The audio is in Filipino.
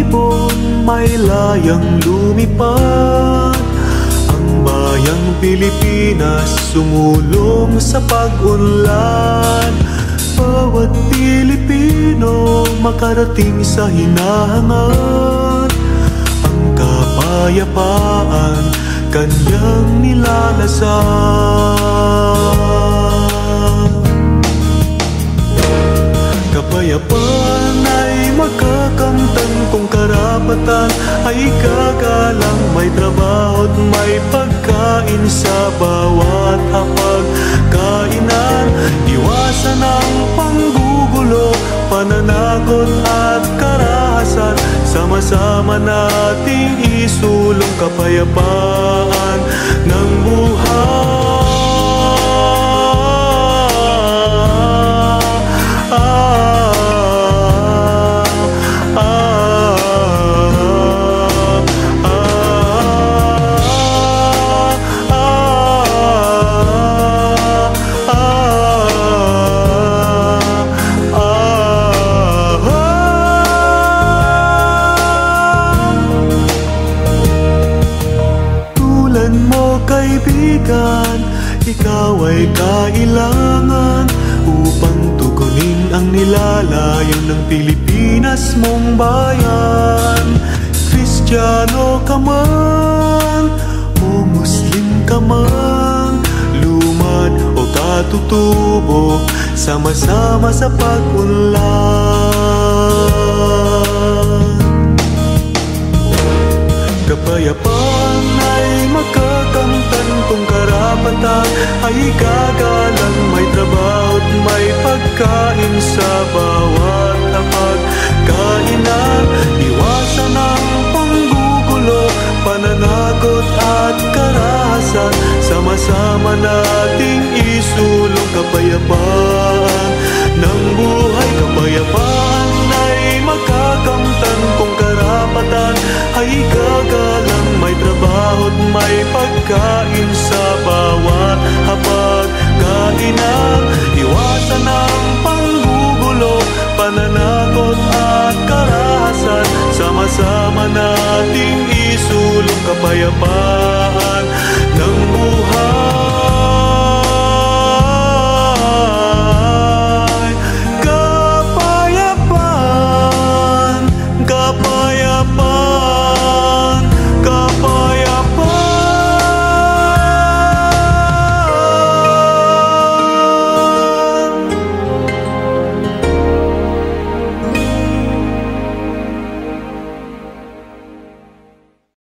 ibon may layang lumipad. Ang bayang Pilipinas sumulong sa pag-unlad. Bawat Pilipino makarating sa hinahangat. Ang kapayapaan kanyang nilalasal. Kapayapaan ay magkakamtan kung karapatan ay kagalang. May trabaho at may pagkain sa bawat hapag-kainan. Iwasan ang panggugulo, pananakot at karahasan. Sama-sama nating isulong kapayapaan ng buhay. Kaibigan, ikaw ay kailangan upang tugunin ang nilalayo ng Pilipinas mong bayan. Kristiyano ka man o Muslim ka man, lumad o katutubo, sama-sama sa pag-unlad. Kapayapaan ay magkakamtan kung karapatan ay gagalang. May trabaho at may pagkain sa bawat hapag-kainan. Iwasan ang panggugulo, pananakot at karahasan. Sama-sama nating isulong kapayapaan ng buhay. Kapayapaan ay magkakamtan kung karapatan ay gagalang. May trabaho at may pagkain sa bawat hapag-kainan. Iwasan ang panggugulo, pananakot at karahasan. Sama-sama nating isulong kapayapaan